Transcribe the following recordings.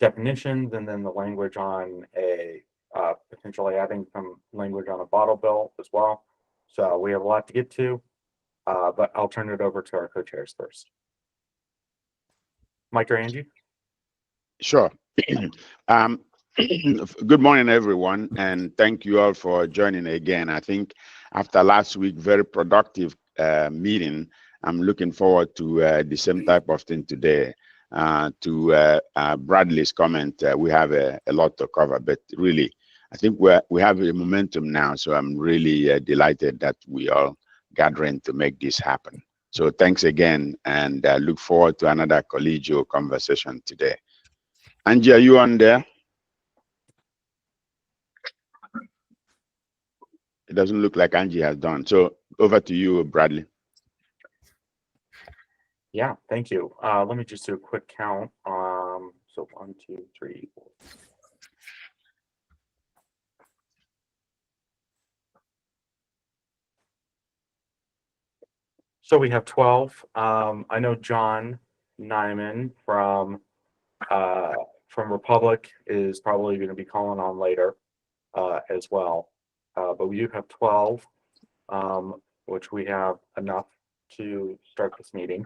definitions, and then the language on a potentially adding some language on a bottle bill as well. So we have a lot to get to, but I'll turn it over to our co-chairs first. Mike or Angie? Sure. Good morning, everyone, and thank you all for joining again. I think after last week, very productive meeting, I'm looking forward to the same type of thing today. To Bradley's comment, we have a lot to cover, but really, I think we have a momentum now, so I'm really delighted that we are gathering to make this happen. So thanks again, and look forward to another collegial conversation today. Angie, are you on there? It doesn't look like Angie has done. So over to you, Bradley. Yeah, thank you. Let me just do a quick count. So 1, 2, 3, 4. So we have 12. I know John Nyman from Republic is probably going to be calling on later as well. But we do have 12, which we have enough to start this meeting.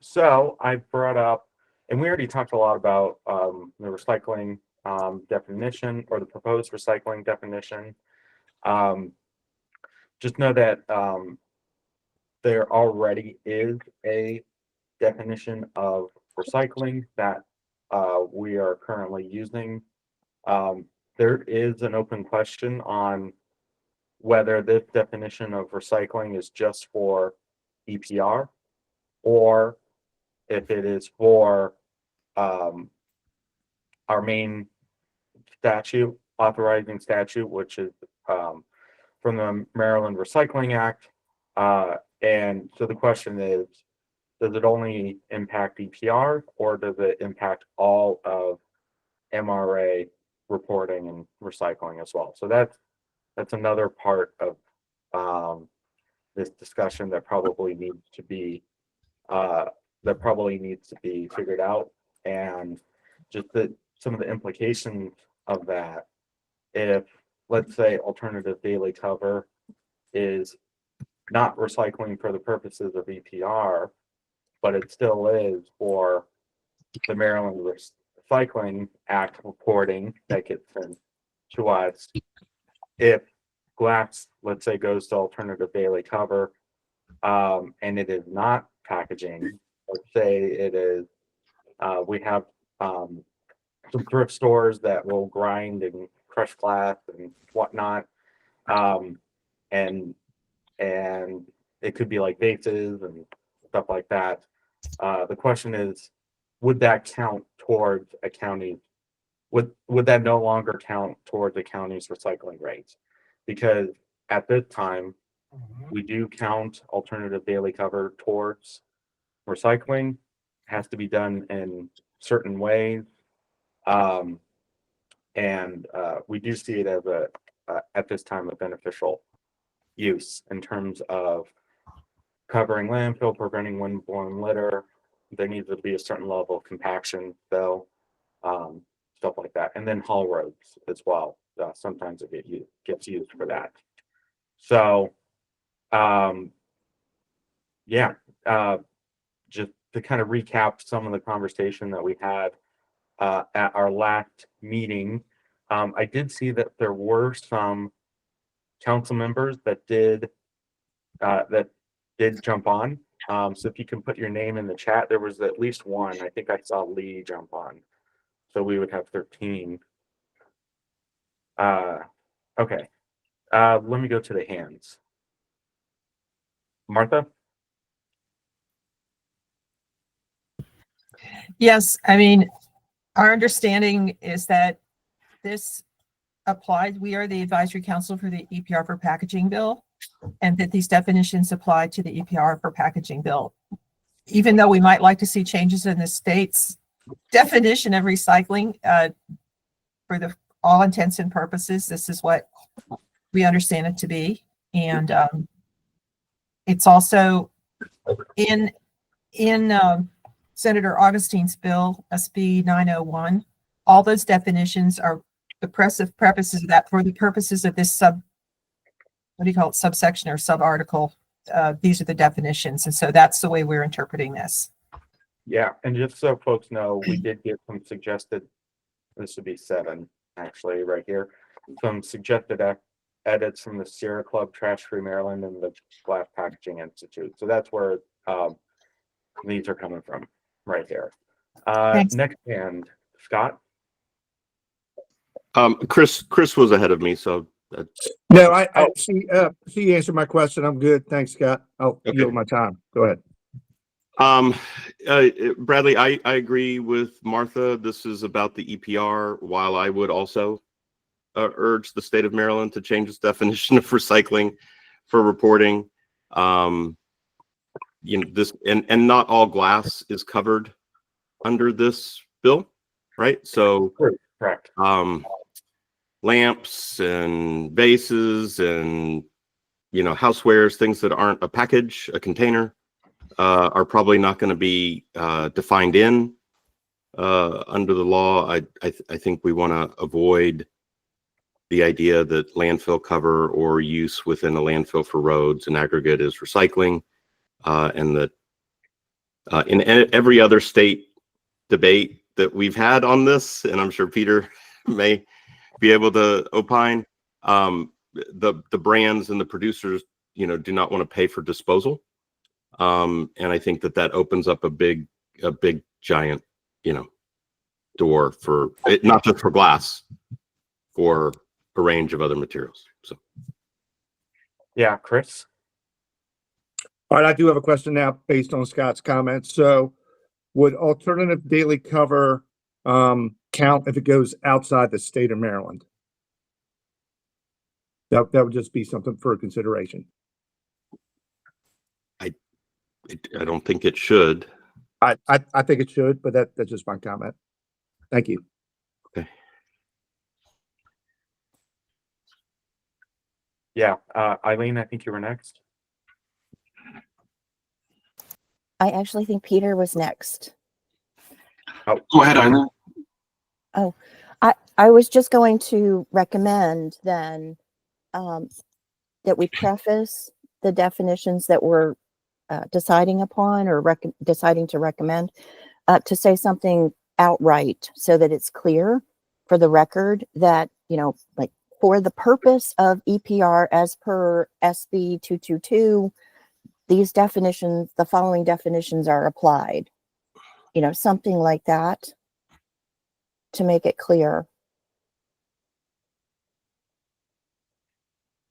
So I brought up, and we already talked a lot about the recycling definition, or the proposed recycling definition. Just know that there already is a definition of recycling that we are currently using. There is an open question on whether this definition of recycling is just for EPR, or if it is for our main statute, authorizing statute, which is from the Maryland Recycling Act. And so the question is, does it only impact EPR, or does it impact all of MRA reporting and recycling as well? So that's another part of this discussion that probably needs to be figured out, and just some of the implications of that. If, let's say, alternative daily cover is not recycling for the purposes of EPR, but it still is for the Maryland Recycling Act reporting that gets sent to us. If glass, let's say, goes to alternative daily cover, and it is not packaging, let's say it is, we have some thrift stores that will grind and crush glass and whatnot, and it could be like vases and stuff like that. The question is, would that count towards a county? Would that no longer count towards the county's recycling rates? Because at this time, we do count alternative daily cover towards recycling. It has to be done in certain ways, and we do see it as at this time, a beneficial use in terms of covering landfill, preventing windborne litter. There needs to be a certain level of compaction, though, stuff like that. And then haul roads as well. Sometimes it gets used for that. So, yeah, just to kind of recap some of the conversation that we had at our last meeting, I did see that there were some council members that did jump on. So if you can put your name in the chat, there was at least one. I think I saw Lee jump on. So we would have 13. Okay. Let me go to the hands. Martha? Yes, I mean, our understanding is that this applies. We are the advisory council for the EPR for packaging bill, and that these definitions apply to the EPR for packaging bill. Even though we might like to see changes in the state's definition of recycling, for all intents and purposes, this is what we understand it to be. And it's also in Senator Augustine's bill, SB 901. All those definitions are the prefaces of that for the purposes of this subsection or subarticle. These are the definitions. And so that's the way we're interpreting this. Yeah, and just so folks know, we did get some suggested, this would be 7, actually, right here. Some suggested edits from the Sierra Club, Trash Free Maryland, and the Glass Packaging Institute. So that's where these are coming from, right there. Thanks. Next hand, Scott. Chris was ahead of me, so No, she answered my question. I'm good. Thanks, Scott. I'll Okay. yield my time. Go ahead. Bradley, I agree with Martha. This is about the EPR, while I would also urge the state of Maryland to change its definition of recycling for reporting. This and not all glass is covered under this bill, right? So Correct. Lamps and vases and housewares, things that aren't a package, a container, are probably not going to be defined in under the law. I think we want to avoid the idea that landfill cover or use within a landfill for roads and aggregate is recycling, and that in every other state debate that we've had on this, and I'm sure Peter may be able to opine, the brands and the producers, do not want to pay for disposal. And I think that opens up a big giant, door for it, not just for glass, for a range of other materials. So, Yeah, Chris. All right, I do have a question now based on Scott's comments. So would alternative daily cover count if it goes outside the state of Maryland? That would just be something for consideration. I don't think it should. I think it should, but that's just my comment. Thank you. Okay. Yeah, Eileen, I think you were next. I actually think Peter was next. Oh, Go ahead, Eileen. I was just going to recommend then that we preface the definitions that we're deciding upon or deciding to recommend to say something outright so that it's clear for the record that, like for the purpose of EPR as per SB 222, these definitions, the following definitions are applied, something like that to make it clear.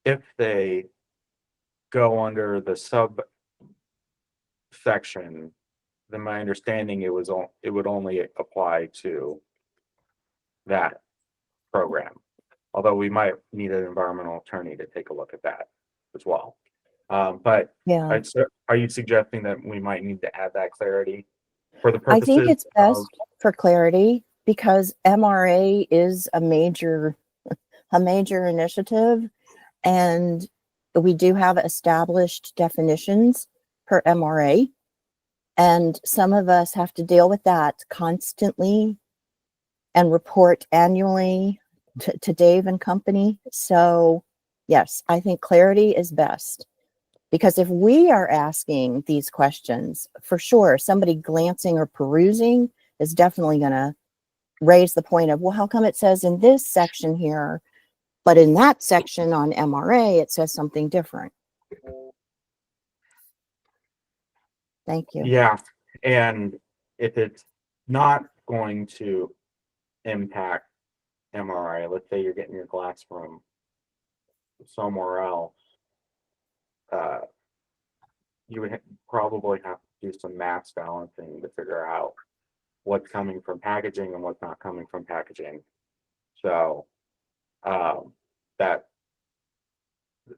if they go under the subsection, then my understanding it would only apply to that program. Although we might need an environmental attorney to take a look at that as well. But Yeah, are you suggesting that we might need to add that clarity for the I purposes? think it's best for clarity because MRA is a major initiative, and we do have established definitions per MRA, and some of us have to deal with that constantly and report annually to Dave and company. So yes, I think clarity is best. Because if we are asking these questions, for sure, somebody glancing or perusing is definitely going to raise the point of, well, how come it says in this section here, but in that section on MRA, it says something different. Thank you. Yeah, and if it's not going to impact MRI, let's say you're getting your glass from somewhere else, you would probably have to do some mass balancing to figure out what's coming from packaging and what's not coming from packaging. So that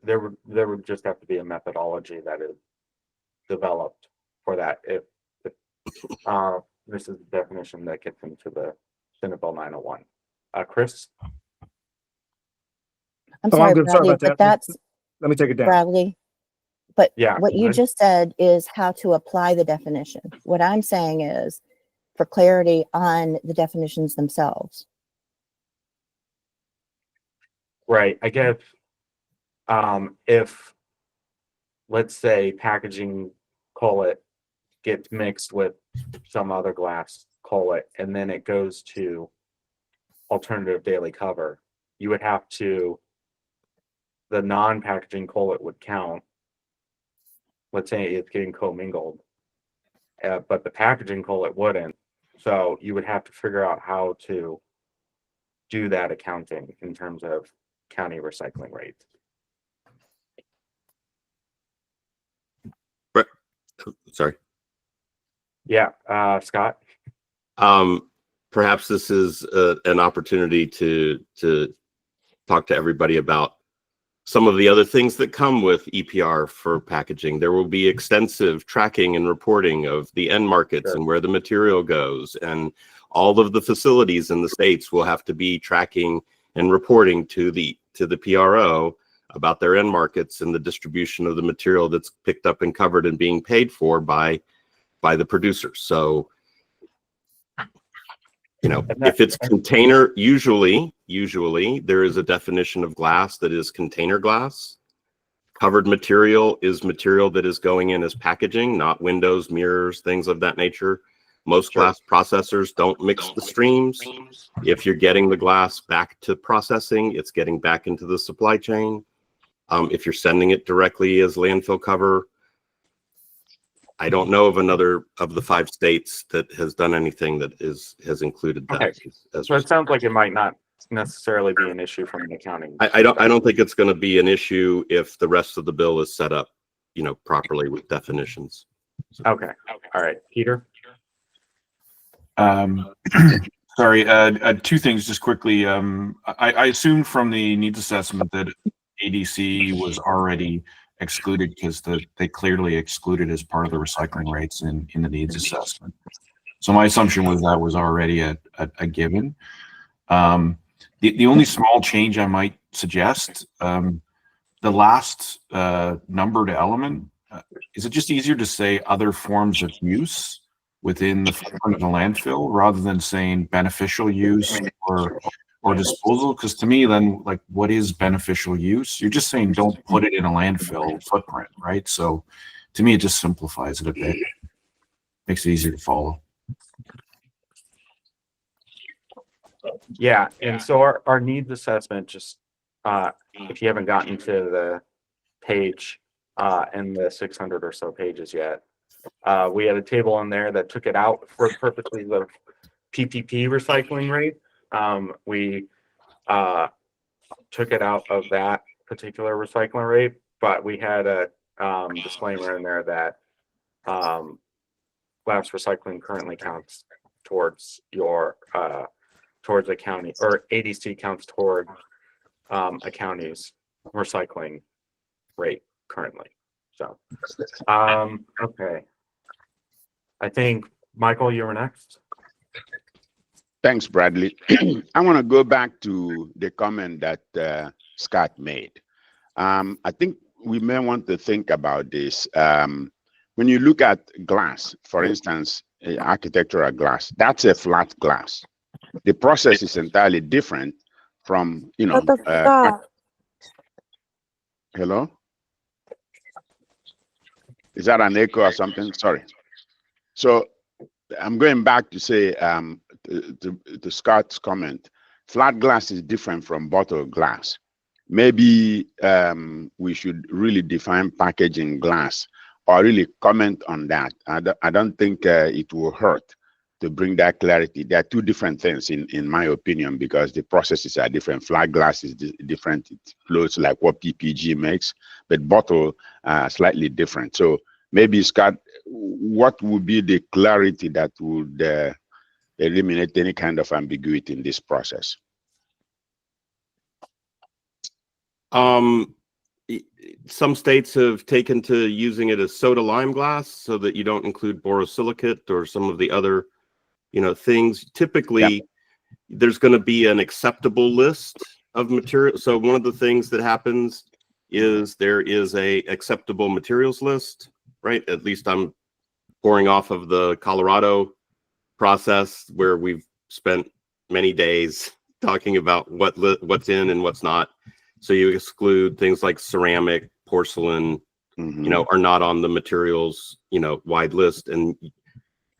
there would just have to be a methodology that is developed for that. If this is the definition that gets into the Senate Bill 901. Chris? I'm sorry, good. Sorry Bradley, about but that. that's Let me take it down. Bradley. But Yeah, what you I- just said is how to apply the definition. What I'm saying is for clarity on the definitions themselves. Right. I guess if, let's say, packaging cullet gets mixed with some other glass cullet and then it goes to alternative daily cover, you would have to, the non-packaging cullet would count. Let's say it's getting commingled, but the packaging cullet wouldn't. So you would have to figure out how to do that accounting in terms of county recycling rates. Sorry. Yeah, Scott? Perhaps this is an opportunity to talk to everybody about some of the other things that come with EPR for packaging. There will be extensive tracking and reporting of the end markets Sure. and where the material goes, and all of the facilities in the states will have to be tracking and reporting to the PRO about their end markets and the distribution of the material that's picked up and covered and being paid for by the producers. So, you know, And that- if it's container, usually there is a definition of glass that is container glass. Covered material is material that is going in as packaging, not windows, mirrors, things of that nature. Most Sure. glass processors don't mix the streams. If you're getting the glass back to processing, it's getting back into the supply chain. If you're sending it directly as landfill cover, I don't know of another of the 5 states that has done anything that has included that. Okay. So it sounds like it might not necessarily be an issue from an accounting. I don't think it's going to be an issue if the rest of the bill is set up, you know, properly with definitions. Okay. All right. Peter? Sorry, 2 things just quickly. I assumed from the needs assessment that ADC was already excluded because they clearly excluded as part of the recycling rates in the needs assessment. So my assumption was that was already a given. The only small change I might suggest, the last numbered element, is it just easier to say other forms of use within the footprint of the landfill rather than saying beneficial use or disposal? Because to me, then, like, what is beneficial use? You're just saying don't put it in a landfill footprint, right? So to me, it just simplifies it a bit, makes it easier to follow. Yeah. And so our needs assessment, just if you haven't gotten to the page in the 600 or so pages yet, we had a table in there that took it out for purposes of PPP recycling rate. We took it out of that particular recycling rate, but we had a disclaimer in there that glass recycling currently counts towards your towards a county, or ADC counts toward a county's recycling rate currently. So okay, I think Michael, you were next. Thanks, Bradley. I want to go back to the comment that Scott made. I think we may want to think about this. When you look at glass, for instance, architectural glass, that's a flat glass. The process is entirely different from, you know, hello? Is that an echo or something? Sorry. So I'm going back to say, to Scott's comment, flat glass is different from bottle glass. Maybe we should really define packaging glass or really comment on that. I don't think it will hurt to bring that clarity. There are 2 different things in my opinion, because the processes are different. Flat glass is different. It flows like what PPG makes, but bottle slightly different. So maybe, Scott, what would be the clarity that would eliminate any kind of ambiguity in this process? Some states have taken to using it as soda lime glass so that you don't include borosilicate or some of the other, you know, things. Typically, there's going to be an acceptable list of material. So one of the things that happens is there is a acceptable materials list, right? At least I'm pouring off of the Colorado process where we've spent many days talking about what's in and what's not. So you exclude things like ceramic, porcelain, you know, are not on the materials, you know, wide list, and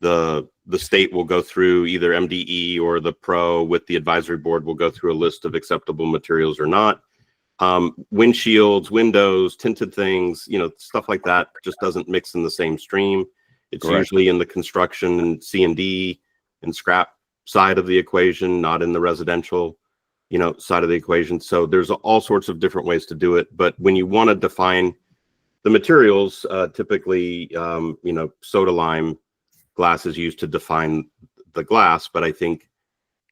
the state will go through either MDE or the pro with the advisory board will go through a list of acceptable materials or not. Windshields, windows, tinted things, you know, stuff like that just doesn't mix in the same stream. It's usually in the construction and C&D and scrap side of the equation, not in the residential, you know, side of the equation. So there's all sorts of different ways to do it. But when you want to define the materials, typically, you know, soda lime glass is used to define the glass, but I think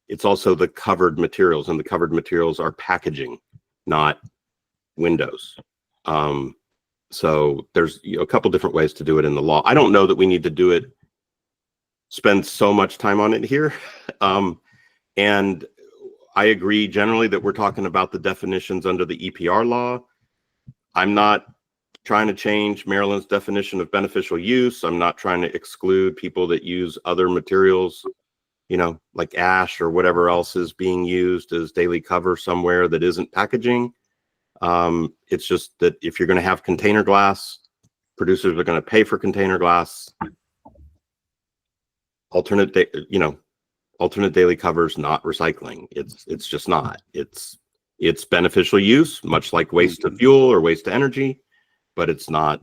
it's also the covered materials, and the covered materials are packaging, not windows. So there's a couple different ways to do it in the law. I don't know that we need to do it, spend so much time on it here. And I agree generally that we're talking about the definitions under the EPR law. I'm not trying to change Maryland's definition of beneficial use. I'm not trying to exclude people that use other materials, you know, like ash or whatever else is being used as daily cover somewhere that isn't packaging. It's just that if you're going to have container glass, producers are going to pay for container glass. Alternate daily covers, not recycling. It's just not. It's beneficial use, much like waste to fuel or waste to energy, but it's not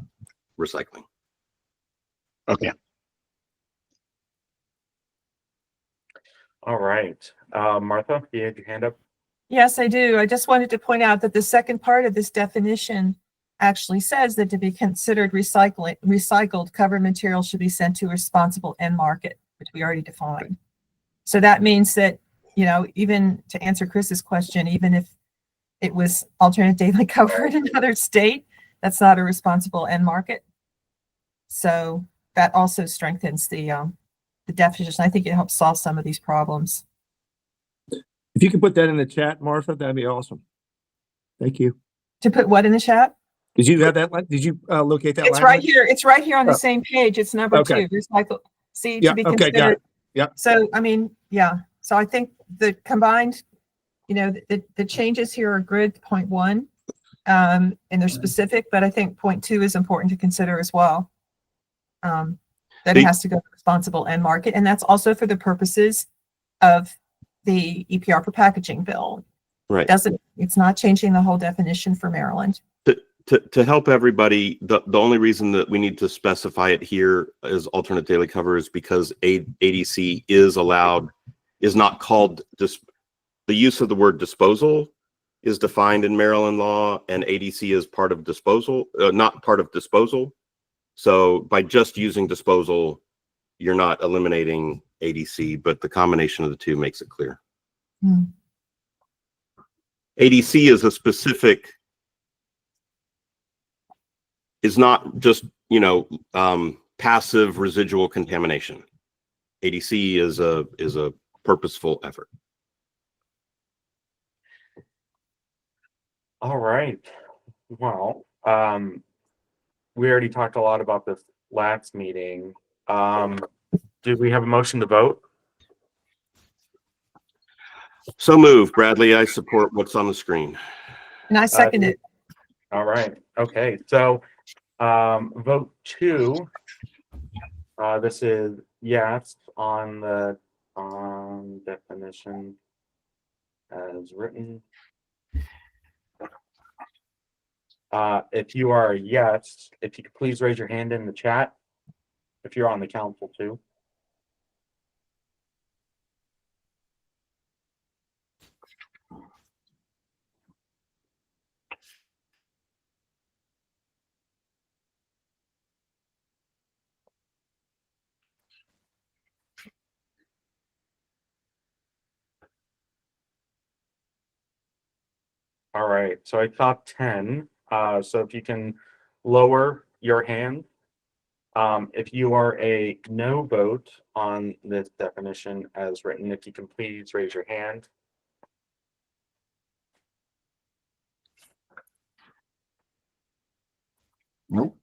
recycling. Okay. All right. Martha, you had your hand up? Yes, I do. I just wanted to point out that the second part of this definition actually says that to be considered recycled covered material should be sent to a responsible end market, which we already defined. So that means that, you know, even to answer Chris's question, even if it was alternate daily cover in another state, that's not a responsible end market. So that also strengthens the definition. I think it helps solve some of these problems. If you could put that in the chat, Martha, that'd be awesome. Thank you. To put what in the chat? Did you have that? Did you locate that? It's right here. It's right here on the Oh. same page. It's number Okay. 2. Recycle. See, Yeah. to be Okay. considered. Got it. Yeah. So, I mean, yeah. So I think the combined, you know, the changes here are good, point 1, and they're specific, but I think point 2 is important to consider as well. That it has to go to responsible end market. And that's also for the purposes of the EPR for packaging bill. Right. It's not changing the whole definition for Maryland. To help everybody, the only reason that we need to specify it here as alternate daily cover is because ADC is not called, the use of the word disposal is defined in Maryland law, and ADC is part of disposal, not part of disposal. So by just using disposal, you're not eliminating ADC, but the combination of the two makes it clear. ADC is a specific, is not just, you know, passive residual contamination. ADC is a purposeful effort. All right. Well, we already talked a lot about this last meeting. Do we have a motion to vote? So moved, Bradley. I support what's on the screen. And I second it. All right. Okay. So, vote 2. This is yes on the definition as written. If you are a yes, if you could please raise your hand in the chat, if you're on the council too. All right, so I saw 10. So if you can lower your hand. If you are a no vote on this definition as written, if you can please raise your hand. Nope.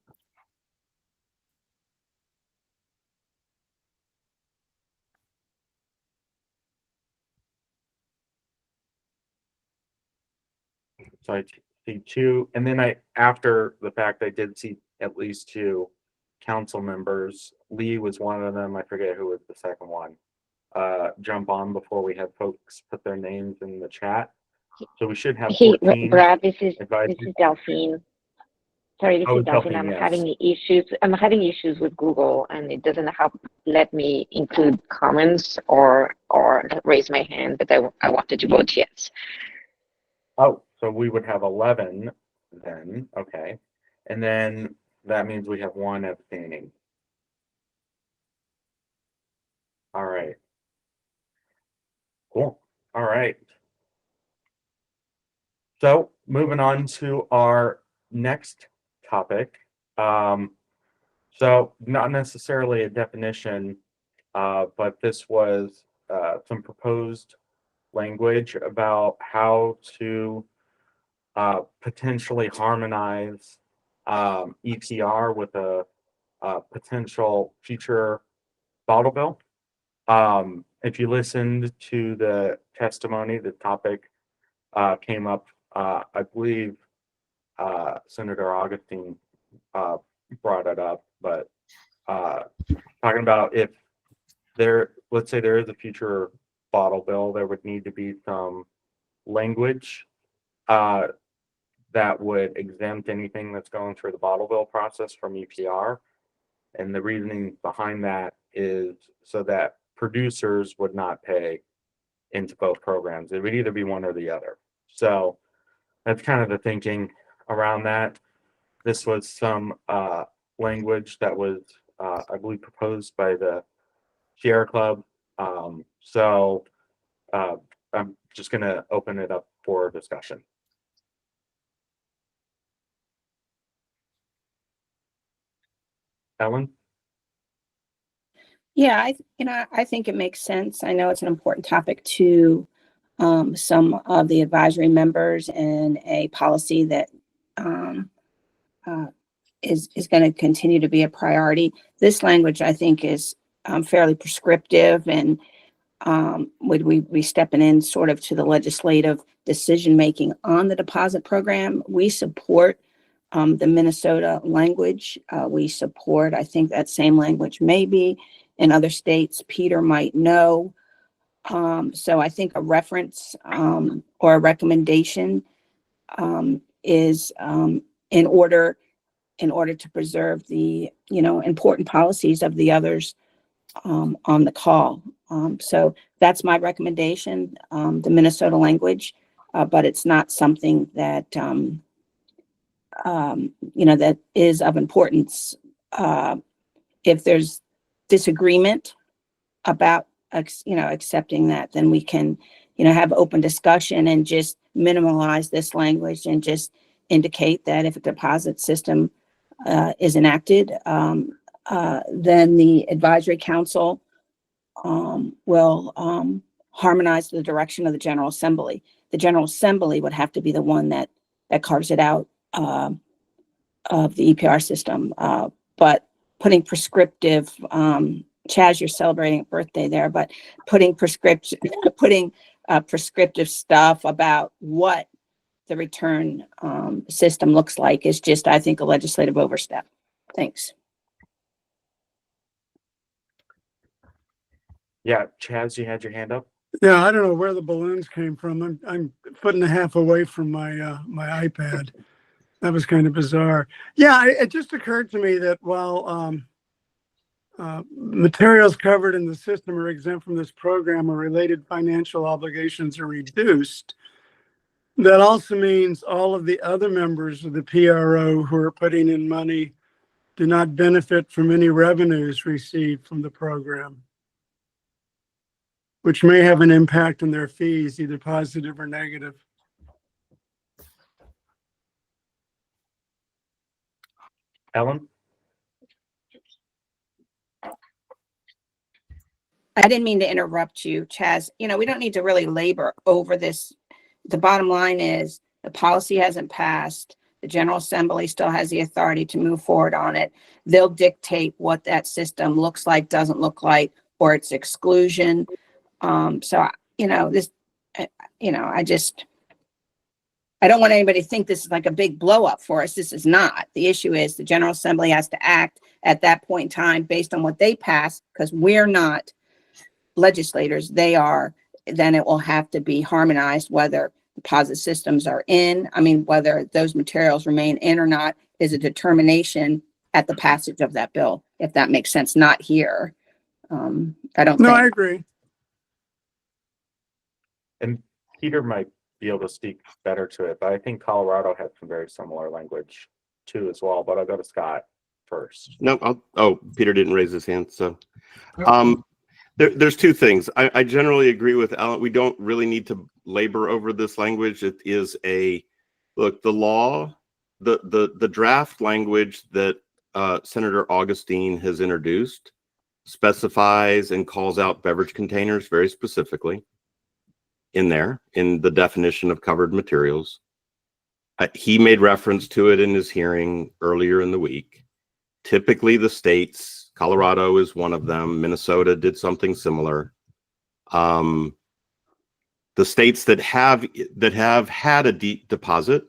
So I see two, and then after the fact, I did see at least two council members. Lee was one of them. I forget who was the second one. Jump on before we had folks put their names in the chat. So we should have Hey, 14 Brad, this is advisory. Delphine. Sorry, this Oh, is Delphine. Delphine, I'm yes. having issues. I'm having issues with Google, and it doesn't let me include comments or raise my hand. But I wanted to vote yes. Oh, so we would have 11 then. Okay, and then that means we have one abstaining. All right. Cool. All right. So moving on to our next topic. So not necessarily a definition, but this was some proposed language about how to potentially harmonize EPR with a potential future bottle bill. If you listened to the testimony, the topic came up, I believe Senator Augustine brought it up, but talking about if let's say there is a future bottle bill, there would need to be some language that would exempt anything that's going through the bottle bill process from EPR. And the reasoning behind that is so that producers would not pay into both programs. It would either be one or the other. So that's kind of the thinking around that. This was some language that was, I believe, proposed by the Sierra Club. So I'm just going to open it up for discussion. Ellen? Yeah, I think it makes sense. I know it's an important topic to some of the advisory members and a policy that is going to continue to be a priority. This language, I think, is fairly prescriptive, and would we be stepping in sort of to the legislative decision making on the deposit program? We support the Minnesota language. We support, I think, that same language maybe in other states. Peter might know. So I think a reference or a recommendation is in order to preserve the important policies of the others on the call. So that's my recommendation, the Minnesota language, but it's not something that that is of importance. If there's disagreement about accepting that, then we can have open discussion and just minimalize this language and just indicate that if a deposit system is enacted, then the advisory council will harmonize the direction of the General Assembly. The General Assembly would have to be the one that carves it out of the EPR system. But putting prescriptive, Chaz, you're celebrating a birthday there, but putting prescriptive stuff about what the return system looks like is just, I think, a legislative overstep. Thanks. Yeah, Chaz, you had your hand up. Yeah, I don't know where the balloons came from. I'm putting a half away from my my iPad. That was kind of bizarre. Yeah, it just occurred to me that while materials covered in the system are exempt from this program or related financial obligations are reduced, that also means all of the other members of the PRO who are putting in money do not benefit from any revenues received from the program, which may have an impact on their fees, either positive or negative. Ellen? I didn't mean to interrupt you, Chaz. We don't need to really labor over this. The bottom line is the policy hasn't passed. The General Assembly still has the authority to move forward on it. They'll dictate what that system looks like, doesn't look like, or its exclusion. So, you know, this, you know, I don't want anybody to think this is like a big blow up for us. This is not. The issue is the General Assembly has to act at that point in time based on what they pass, because we're not legislators. They are. Then it will have to be harmonized, whether deposit systems are in. I mean, whether those materials remain in or not is a determination at the passage of that bill, if that makes sense. Not here. I don't No, think. I agree. And Peter might be able to speak better to it, but I think Colorado had some very similar language too as well. But I'll go to Scott first. No, Peter didn't raise his hand, so there's two things. I generally agree with Alan. We don't really need to labor over this language. It is look, the law, the draft language that Senator Augustine has introduced specifies and calls out beverage containers very specifically in the definition of covered materials. He made reference to it in his hearing earlier in the week. Typically the states, Colorado is one of them, Minnesota did something similar. The states that have had a deposit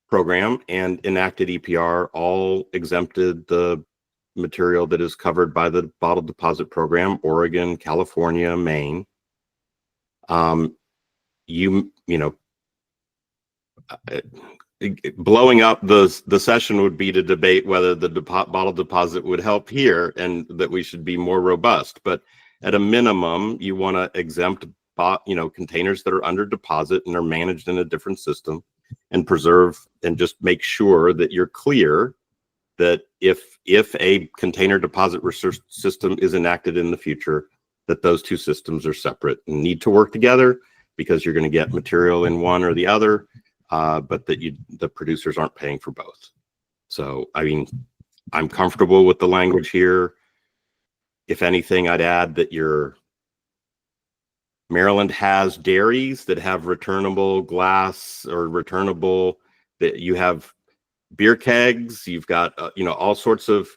program and enacted EPR all exempted the material that is covered by the bottle deposit program: Oregon, California, Maine. Blowing up the session would be to debate whether the bottle deposit would help here and that we should be more robust. But at a minimum, you want to exempt containers that are under deposit and are managed in a different system, and preserve and just make sure that you're clear that if a container deposit research system is enacted in the future, that those two systems are separate and need to work together, because you're going to get material in one or the other, but that the producers aren't paying for both. So, I mean, I'm comfortable with the language here. If anything, I'd add that Maryland has dairies that have returnable glass or returnable, that you have beer kegs, you've got, all sorts of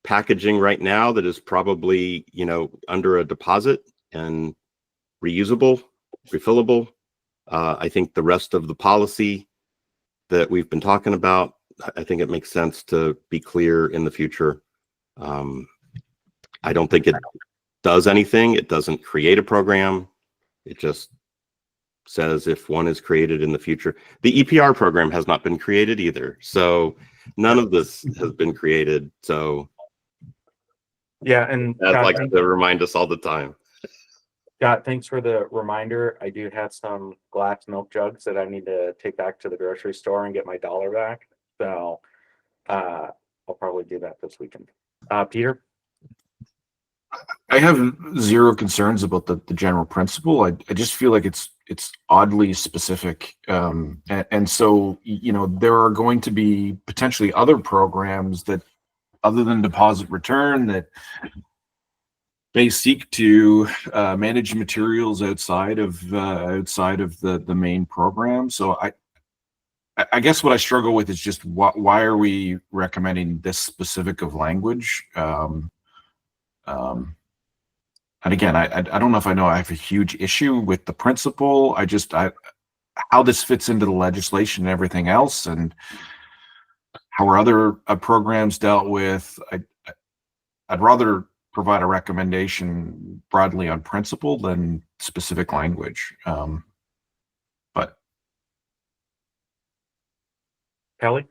packaging right now that is probably, under a deposit and reusable, refillable. I think the rest of the policy that we've been talking about, I think it makes sense to be clear in the future. I don't think it does anything. It doesn't create a program. It just says if one is created in the future. The EPR program has not been created either. So none of this has been created. So Yeah, and I'd like to remind us all the time. Scott, thanks for the reminder. I do have some glass milk jugs that I need to take back to the grocery store and get my $1 back. So I'll probably do that this weekend. Peter? I have zero concerns about the general principle. I just feel like it's oddly specific. And so, there are going to be potentially other programs that, other than deposit return, that may seek to manage materials outside of the main program. So I guess what I struggle with is just why are we recommending this specific of language? And again, I don't know if I have a huge issue with the principle. How this fits into the legislation and everything else, and how are other programs dealt with. I'd rather provide a recommendation broadly on principle than specific language. But Kelly?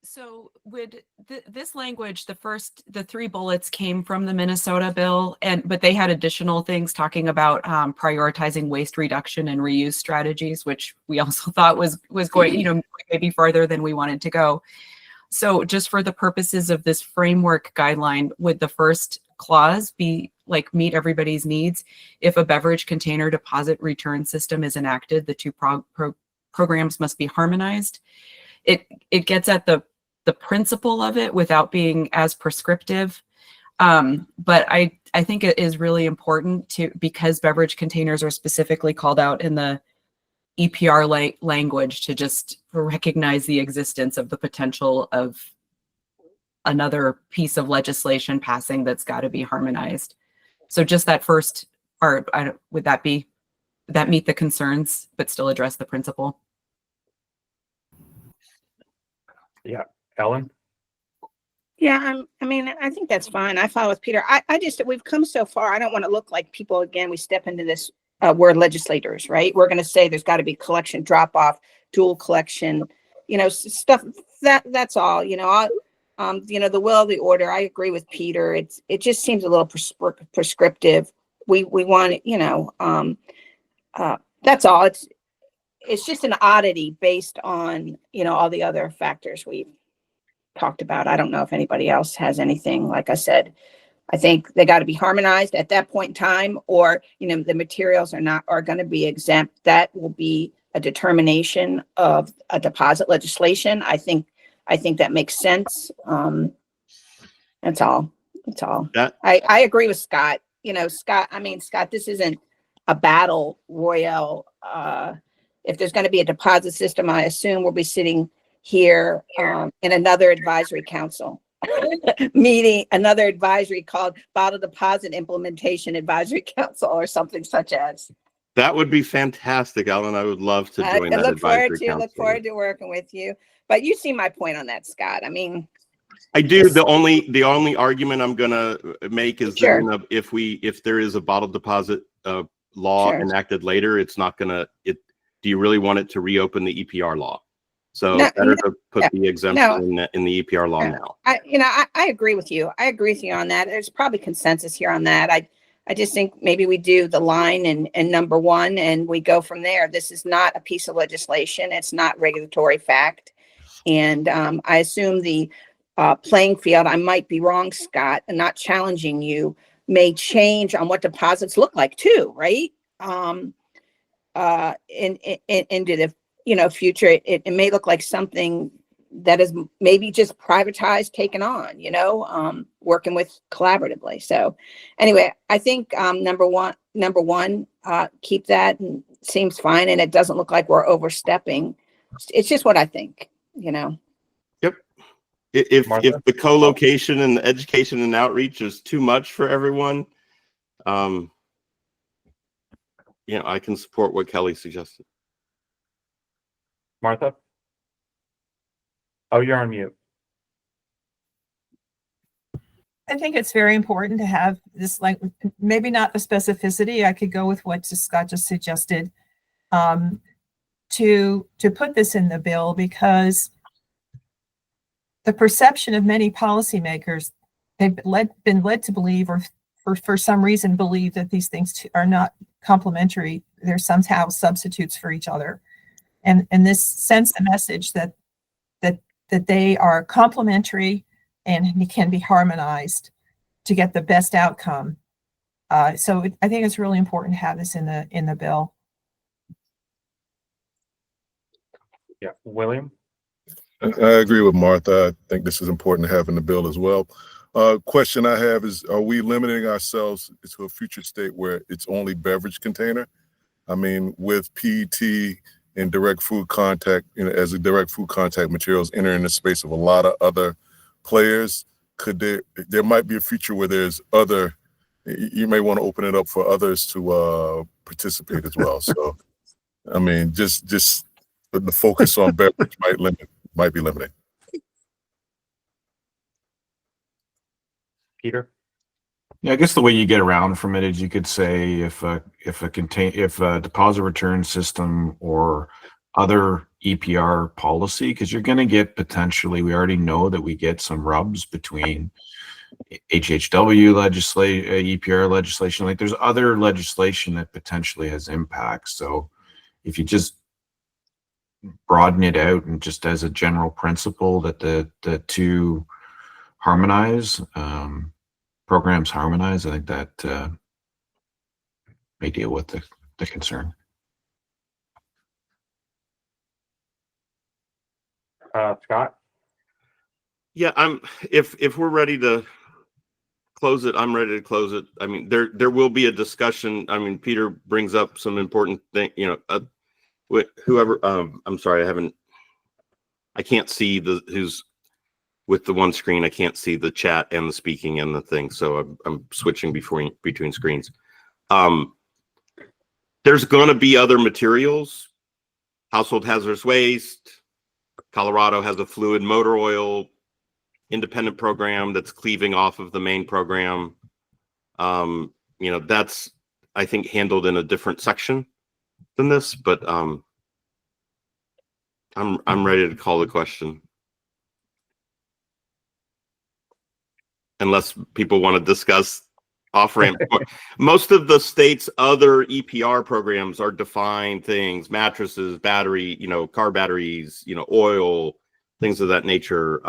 So would this language, the 3 bullets came from the Minnesota bill, but they had additional things talking about prioritizing waste reduction and reuse strategies, which we also thought was going, maybe farther than we wanted to go. So just for the purposes of this framework guideline, would the first clause be like meet everybody's needs? If a beverage container deposit return system is enacted, the two programs must be harmonized. It gets at the principle of it without being as prescriptive. But I think it is really important because beverage containers are specifically called out in the EPR language to just recognize the existence of the potential of another piece of legislation passing that's got to be harmonized. So just that first part, would that meet the concerns, but still address the principle? Yeah, Ellen? Yeah, I mean, I think that's fine. I follow with Peter. I just, we've come so far. I don't want to look like people, again, we step into this, we're legislators, right? We're going to say there's got to be collection, drop off, dual collection, stuff that's all, the will, the order. I agree with Peter. It just seems a little prescriptive. We want, that's all. It's just an oddity based on, all the other factors we've talked about. I don't know if anybody else has anything. Like I said, I think they got to be harmonized at that point in time, or, the materials are going to be exempt. That will be a determination of a deposit legislation. I think that makes sense. That's all. I agree with Scott. Scott, this isn't a battle royale. If there's going to be a deposit system, I assume we'll be sitting here in another advisory council meeting, another advisory called Bottle Deposit Implementation Advisory Council or something such as. That would be fantastic, Alan. I would love to join that look forward advisory council. Look forward to working with you. But you see my point on that, Scott. I mean, I do. The only argument I'm gonna make is Sure. that if there is a bottle deposit law Sure. enacted later, it's not gonna. Do you really want it to reopen the EPR law? So No, better to put yeah, the exemption in the EPR law Yeah. now. I agree with you. I agree with you on that. There's probably consensus here on that. I just think maybe we do the line and number one, and we go from there. This is not a piece of legislation. It's not regulatory fact. And I assume the playing field, I might be wrong, Scott, and not challenging you, may change on what deposits look like too, right? Into the future, it may look like something that is maybe just privatized, taken on, working with collaboratively. So anyway, I think number one, keep that, and seems fine, and it doesn't look like we're overstepping. It's just what I think, Yep. If Martha? the co-location and the education and outreach is too much for everyone, I can support what Kelly suggested. Martha? Oh, you're on mute. I think it's very important to have this, like, maybe not the specificity. I could go with what Scott just suggested, to put this in the bill, because the perception of many policymakers, they've been led to believe, or for some reason believe, that these things are not complementary. They're somehow substitutes for each other. And this sends the message that they are complementary and can be harmonized to get the best outcome. So I think it's really important to have this in the bill. Yeah, William? I agree with Martha. I think this is important to have in the bill as well. Question I have is, are we limiting ourselves to a future state where it's only beverage container? I mean, with PET and direct food contact, as a direct food contact materials entering the space of a lot of other players, there might be a future where there's you may want to open it up for others to participate as well. So, I mean, just the focus on beverage might be limiting. Peter? Yeah, I guess the way you get around from it is you could say if a deposit return system or other EPR policy, because you're going to get potentially, we already know that we get some rubs between HHW EPR legislation. Like, there's other legislation that potentially has impacts. So if you just broaden it out and just as a general principle that the two harmonize, programs harmonize, I think that may deal with the concern. Scott? Yeah, if we're ready to close it, I'm ready to close it. I mean, there will be a discussion. I mean, Peter brings up some important thing, Whoever, I'm sorry, I can't see who's with the one screen. I can't see the chat and the speaking and the thing. So I'm switching between screens. There's going to be other materials. Household hazardous waste. Colorado has a fluid motor oil independent program that's cleaving off of the main program. That's, I think, handled in a different section than this, but I'm ready to call the question. Unless people want to discuss off-ramp. Most of the state's other EPR programs are defined things, mattresses, battery, car batteries, oil, things of that nature.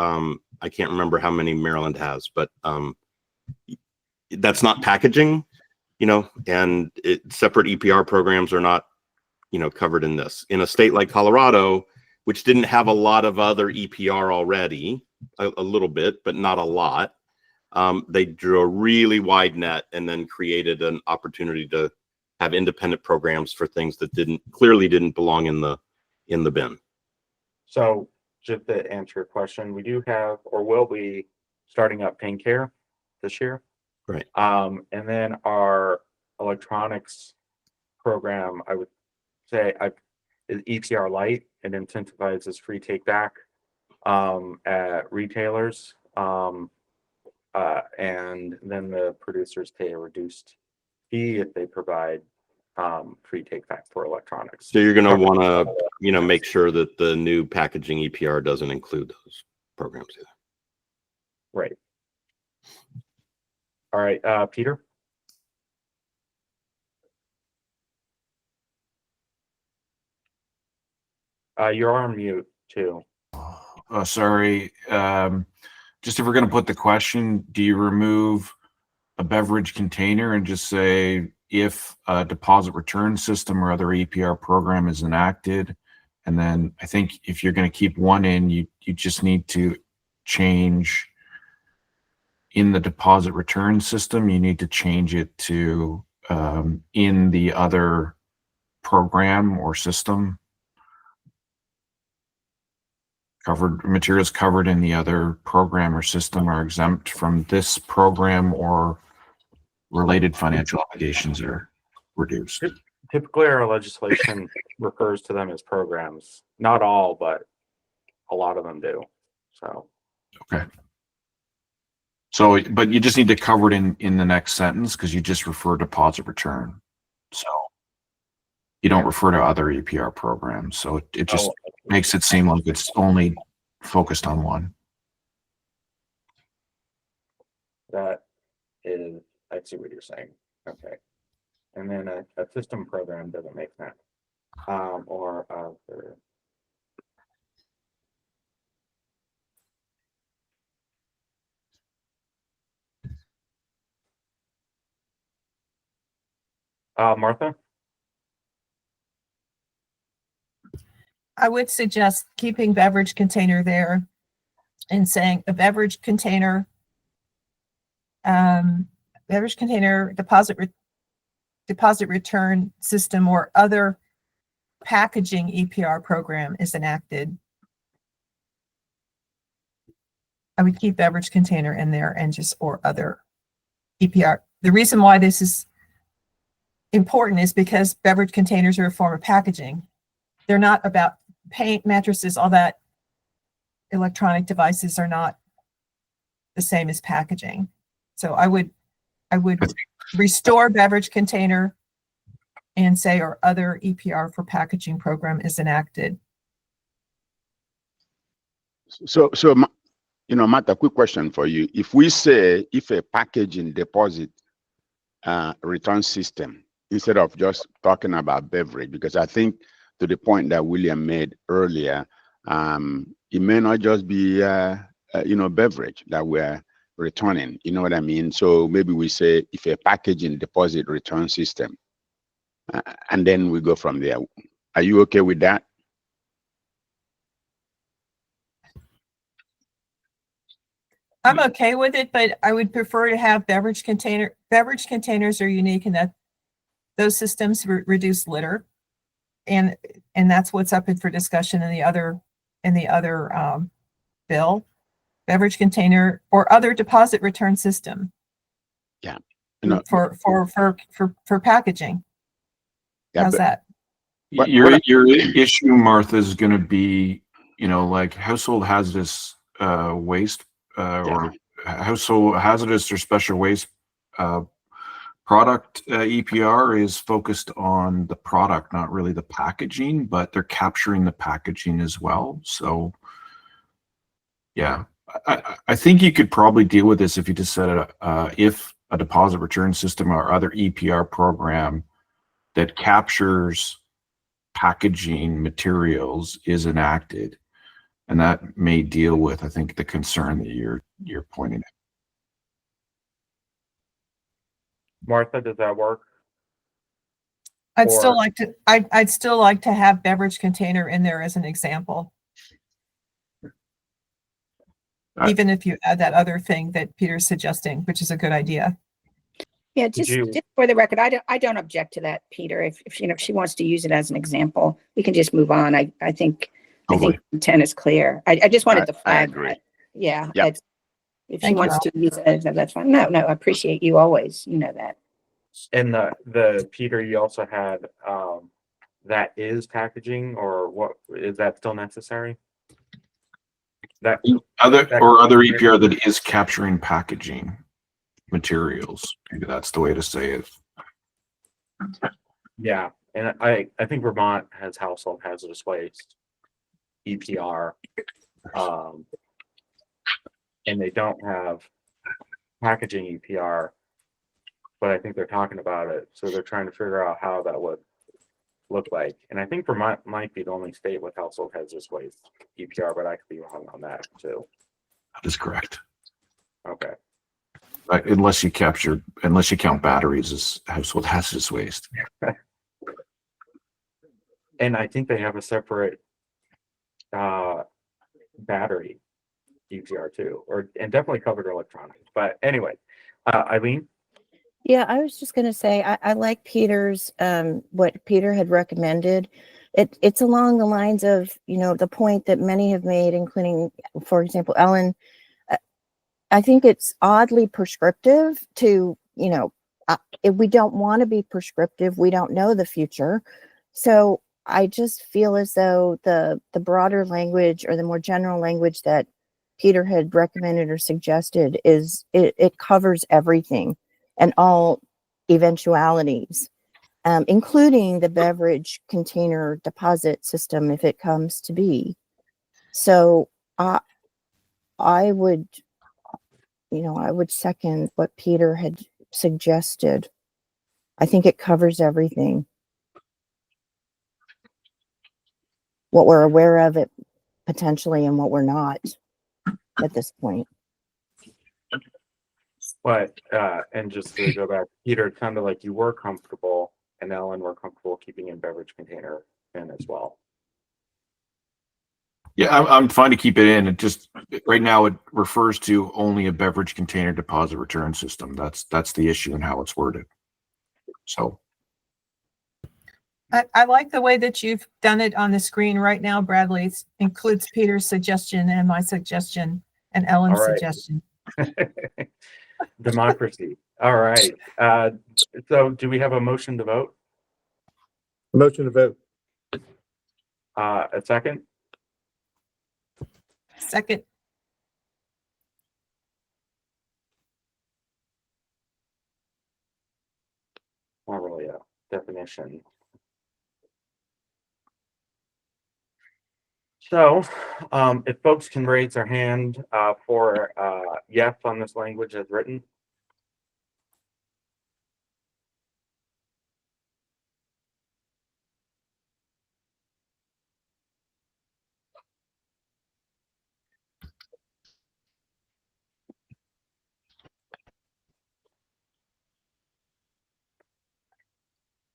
I can't remember how many Maryland has, but that's not packaging, and separate EPR programs are not, covered in this. In a state like Colorado, which didn't have a lot of other EPR already, a little bit, but not a lot. They drew a really wide net and then created an opportunity to have independent programs for things that clearly didn't belong in the bin. So just to answer your question, we do have, or will be, starting up pain care this year. Right. And then our electronics program, I would say, is EPR Lite. It incentivizes free take back at retailers. And then the producers pay a reduced fee if they provide free take back for electronics. So you're going to want to, make sure that the new packaging EPR doesn't include those programs either. Right. All right, Peter. You're on mute too. Oh, sorry. Just if we're going to put the question, do you remove a beverage container and just say if a deposit return system or other EPR program is enacted? And then I think if you're going to keep one in, you just need to change in the deposit return system. You need to change it to in the other program or system. Covered materials covered in the other program or system are exempt from this program, or related financial obligations are reduced. Typically, our legislation refers to them as programs. Not all, but a lot of them do. So. Okay. So, but you just need to cover it in the next sentence because you just refer deposit return. So you don't refer to other EPR programs. So it just makes it seem like it's only focused on one. That is, I see what you're saying. Okay. And then a system program doesn't make sense. Or other. Martha? I would suggest keeping beverage container there and saying a beverage container deposit return system or other packaging EPR program is enacted. I would keep beverage container in there and just or other EPR. The reason why this is important is because beverage containers are a form of packaging. They're not about paint, mattresses, all that. Electronic devices are not the same as packaging. So I would restore beverage container and say or other EPR for packaging program is enacted. So Matt, a quick question for you. If we say if a packaging deposit return system, instead of just talking about beverage, because I think to the point that William made earlier, it may not just be beverage that we're returning. You know what I mean? So maybe we say if a packaging deposit return system, and then we go from there. Are you okay with that? I'm okay with it, but I would prefer to have beverage container. Beverage containers are unique in that those systems reduce litter. and that's what's up for discussion in the other bill. Beverage container or other deposit return system. Yeah. No, For packaging. yeah, How's but that? What- Your what- your issue, Martha, is going to be, like household hazardous waste or household hazardous or special waste product EPR is focused on the product, not really the packaging, but they're capturing the packaging as well. So, yeah, I think you could probably deal with this if you just said if a deposit return system or other EPR program that captures packaging materials is enacted, and that may deal with, I think, the concern that you're pointing at. Martha, does that work? I'd still Or- like to, I'd still like to have beverage container in there as an example. Even if you add that other thing that Peter's suggesting, which is a good idea. Yeah, Did you- just for the record, I don't object to that, Peter. If she wants to use it as an example, we can just move on. I think Totally. intent is clear. I just wanted to I flag agree. that. Yeah. Yep. If she Thank you, wants to use it, that's fine. No, I appreciate you always, you know that. And the Peter, you also had that is packaging, or what is that still necessary? That Other that- EPR that is capturing packaging materials. Maybe that's the way to say it. Yeah, and I think Vermont has household hazardous waste EPR, and they don't have packaging EPR, but I think they're talking about it, so they're trying to figure out how that would look like. And I think Vermont might be the only state with household hazardous waste EPR, but I could be wrong on that too. That is correct. Okay. Unless you count batteries as household hazardous waste. And I think they have a separate battery EPR too, and definitely covered electronics. But anyway, Eileen. Yeah, I was just gonna say, I like Peter's, what Peter had recommended. It's along the lines of, the point that many have made, including, for example, Ellen. I think it's oddly prescriptive to, if we don't want to be prescriptive, we don't know the future. So I just feel as though the broader language or the more general language that Peter had recommended or suggested it covers everything and all eventualities, including the beverage container deposit system if it comes to be. So I would second what Peter had suggested. I think it covers everything. What we're aware of it potentially and what we're not at this point. But and just to go back, Peter, it sounded like you were comfortable, and Ellen were comfortable keeping in beverage container in as well. Yeah, I'm fine to keep it in. It just right now it refers to only a beverage container deposit return system. That's the issue and how it's worded. So I like the way that you've done it on the screen right now, Bradley. It includes Peter's suggestion and my suggestion and Ellen's All right. suggestion. Democracy. All right. So do we have a motion to vote? Motion to vote. A second? Second. Not really a definition. So, if folks can raise their hand for yes on this language as written.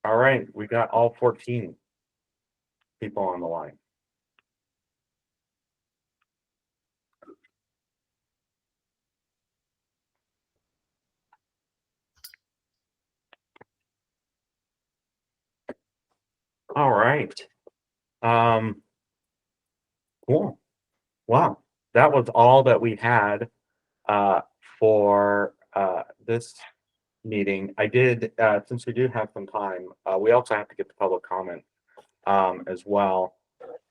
All right, we got all 14 people on the line. All right. Cool. Wow. That was all that we had for this meeting. I did, since we do have some time, we also have to get the public comment as well.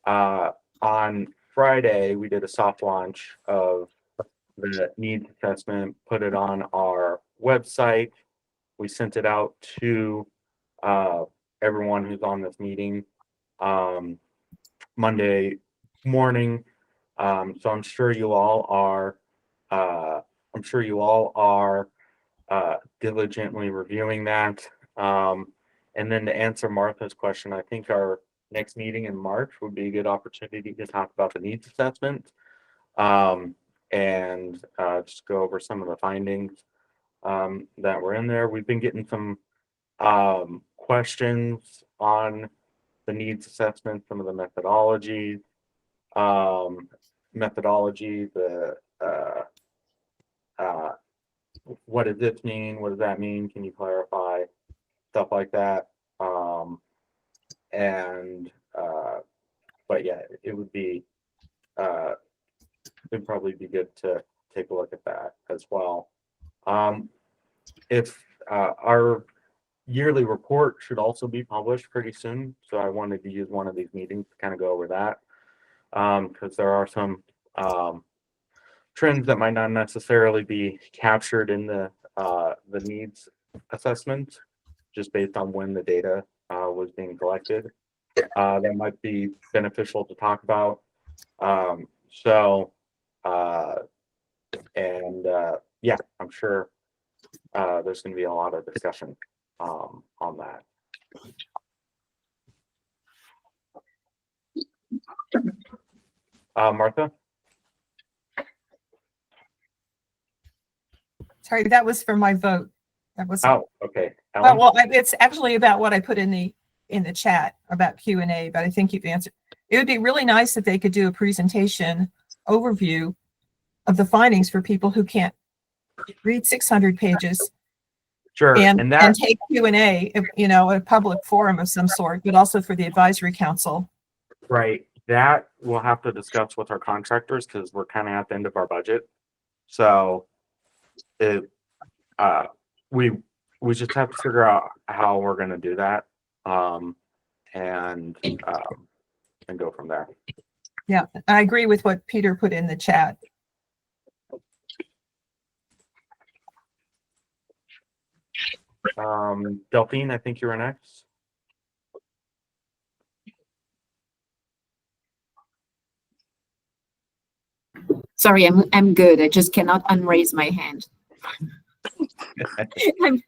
On Friday, we did a soft launch of the needs assessment, put it on our website. We sent it out to everyone who's on this meeting Monday morning. So I'm sure you all are diligently reviewing that. And then to answer Martha's question, I think our next meeting in March would be a good opportunity to talk about the needs assessment and just go over some of the findings that were in there. We've been getting some questions on the needs assessment, some of the methodology, what does this mean? What does that mean? Can you clarify? Stuff like that. But yeah, it'd probably be good to take a look at that as well. If our yearly report should also be published pretty soon, so I wanted to use one of these meetings to kind of go over that, because there are some trends that might not necessarily be captured in the needs assessment, just based on when the data was being collected. That might be beneficial to talk about. Yeah, I'm sure there's going to be a lot of discussion on that. Martha? Sorry, that was for my vote. That was. Oh, okay. Ellen? Well, it's actually about what I put in the chat about Q&A, but I think you've answered. It would be really nice if they could do a presentation overview of the findings for people who can't read 600 pages. Sure. And take Q&A, a public forum of some sort, but also for the advisory council. Right. That we'll have to discuss with our contractors because we're kind of at the end of our budget. So we just have to figure out how we're going to do that and go from there. Yeah, I agree with what Peter put in the chat. Delphine, I think you were next. Sorry, I'm good. I just cannot unraise my hand. I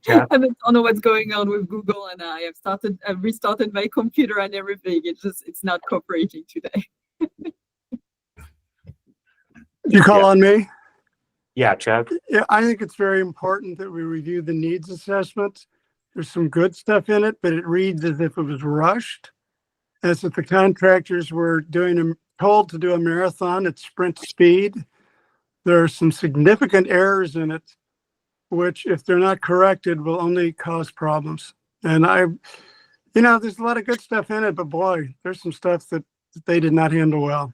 don't know what's going on with Google, and I've restarted my computer and everything. It's not cooperating today. You call on me? Yeah, Chad. Yeah, I think it's very important that we review the needs assessment. There's some good stuff in it, but it reads as if it was rushed, as if the contractors were told to do a marathon at sprint speed. There are some significant errors in it, which, if they're not corrected, will only cause problems. And there's a lot of good stuff in it, but boy, there's some stuff that they did not handle well,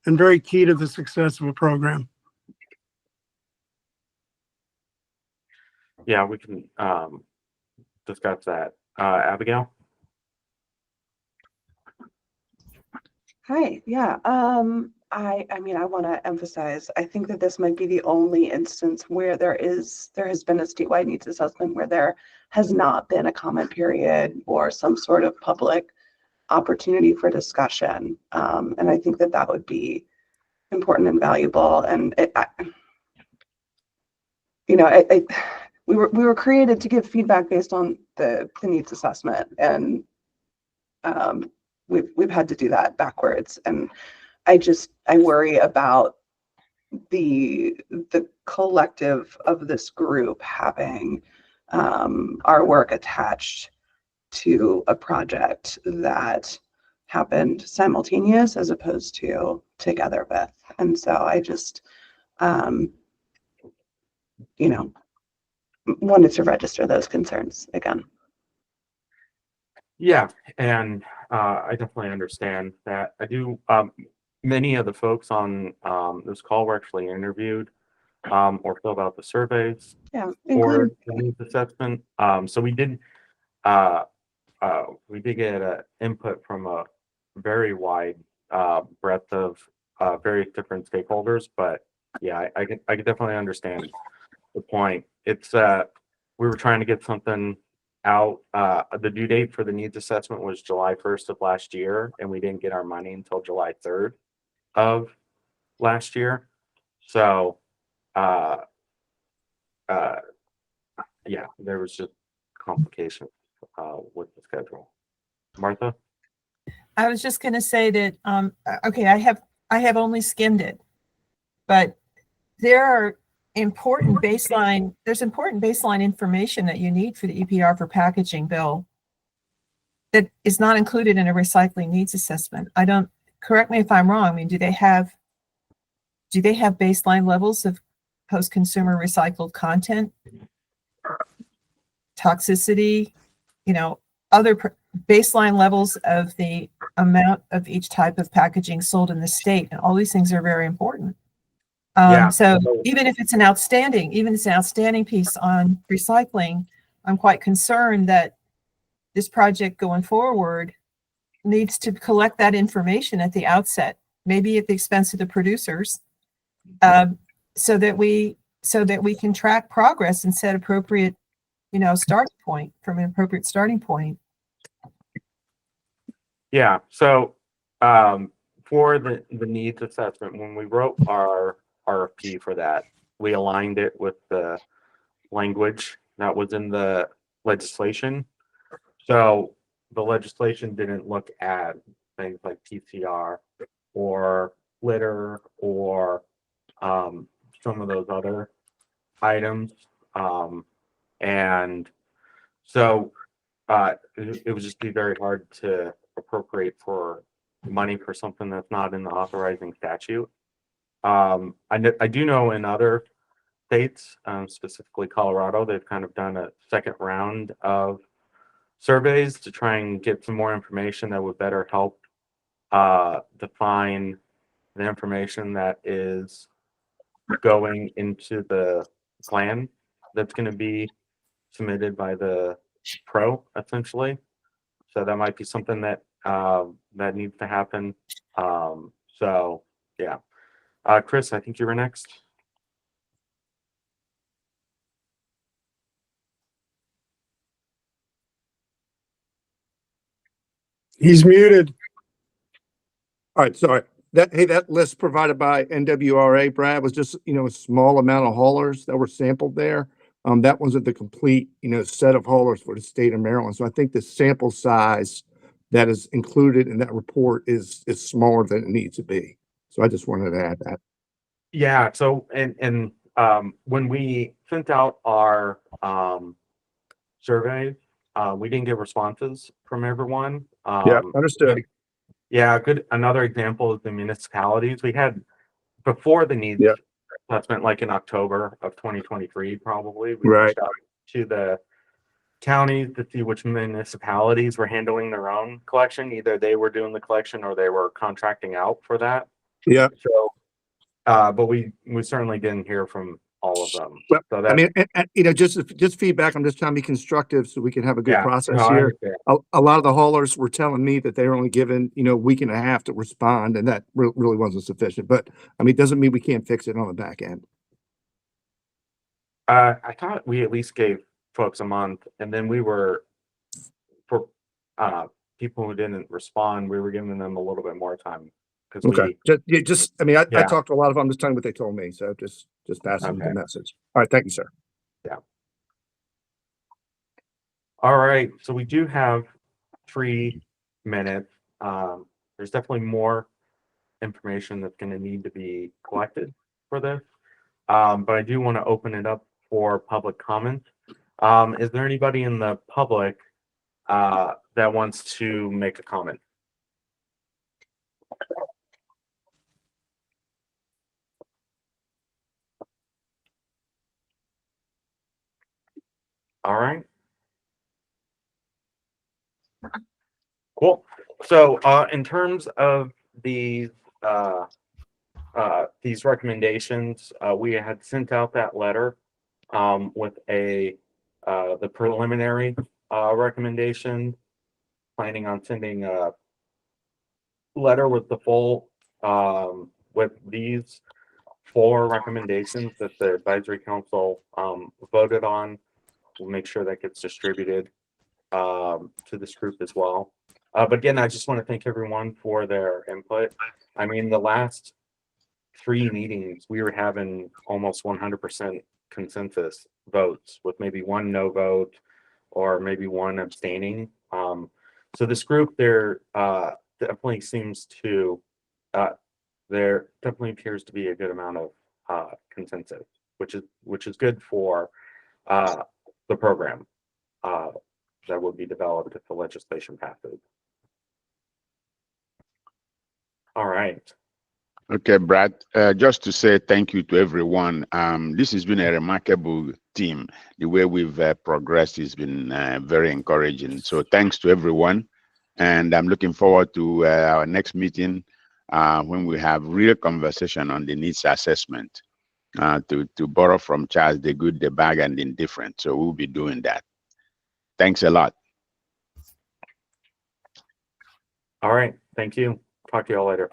and very key to the success of a program. Yeah, we can discuss that. Abigail? Hi. Yeah. I mean, I want to emphasize, I think that this might be the only instance where there has been a statewide needs assessment where there has not been a comment period or some sort of public opportunity for discussion. And I think that would be important and valuable. And we were created to give feedback based on the needs assessment, and we've had to do that backwards. And I worry about the collective of this group having our work attached to a project that happened simultaneous as opposed to together with. And so I just wanted to register those concerns again. Yeah, and I definitely understand that. I do. Many of the folks on this call were actually interviewed or filled out the surveys Yeah, for include, the needs assessment. So we did get input from a very wide breadth of various different stakeholders. But yeah, I can definitely understand the point. It's we were trying to get something out. The due date for the needs assessment was July 1st of last year, and we didn't get our money until July 3rd of last year. So, uh, uh, yeah, there was just complications with the schedule. Martha? I was just going to say that, okay, I have only skimmed it, but there are there's important baseline information that you need for the EPR for packaging bill that is not included in a recycling needs assessment. Correct me if I'm wrong. I mean, do they have baseline levels of post-consumer recycled content, toxicity, other baseline levels of the amount of each type of packaging sold in the state? And all these things are very important. So even if it's an outstanding piece on recycling, I'm quite concerned that this project going forward needs to collect that information at the outset, maybe at the expense of the producers, so that we can track progress and set appropriate, starting point from an appropriate starting point. Yeah. So for the needs assessment, when we wrote our RFP for that, we aligned it with the language that was in the legislation. So the legislation didn't look at things like PCR or litter or some of those other items. And so it would just be very hard to appropriate for money for something that's not in the authorizing statute. I do know in other states, specifically Colorado, they've kind of done a second round of surveys to try and get some more information that would better help define the information that is going into the plan that's going to be submitted by the pro, essentially. So that might be something that that needs to happen. So yeah, Chris, I think you were next. He's muted. All right, sorry. That list provided by NWRA, Brad, was just, a small amount of haulers that were sampled there. That wasn't the complete, set of haulers for the state of Maryland. So I think the sample size that is included in that report is smaller than it needs to be. So I just wanted to add that. Yeah. So and when we sent out our survey, we didn't get responses from everyone. Yeah, understood. Yeah, good. Another example is the municipalities. We had before the needs assessment, like in October of 2023, probably. We reached out to the counties to see which municipalities were handling their own collection. Either they were doing the collection or they were contracting out for that. Yeah. So, but we certainly didn't hear from all of them. Well, So I mean, just feedback. I'm just trying to be constructive so we can have a good process here. A lot of the haulers were telling me that they were only given, a week and a half to respond, and that really wasn't sufficient. But I mean, it doesn't mean we can't fix it on the back end. I thought we at least gave folks a month, and then we were for people who didn't respond, we were giving them a little bit more time because I mean, I talked to a lot of them. I'm just telling you what they told me, so just passing the message. All right, thank you, sir. Yeah. All right, so we do have 3 minutes. There's definitely more information that's going to need to be collected for this, but I do want to open it up for public comment. Is there anybody in the public that wants to make a comment? All right. Cool. So in terms of these recommendations, we had sent out that letter with the preliminary recommendation, planning on sending a letter with the full with these 4 recommendations that the advisory council voted on. We'll make sure that gets distributed to this group as well. But again, I just want to thank everyone for their input. I mean, the last 3 meetings, we were having almost 100% consensus votes with maybe 1 no vote or maybe 1 abstaining. So this group, there definitely seems to, there definitely appears to be a good amount of consensus, which is good for the program that will be developed if the legislation passes. All right. Okay, Brad, just to say thank you to everyone. This has been a remarkable team. The way we've progressed has been very encouraging. So thanks to everyone. And I'm looking forward to our next meeting when we have real conversation on the needs assessment to borrow from Charles, the good, the bad, and the indifferent. So we'll be doing that. Thanks a lot. All right. Thank you. Talk to you all later.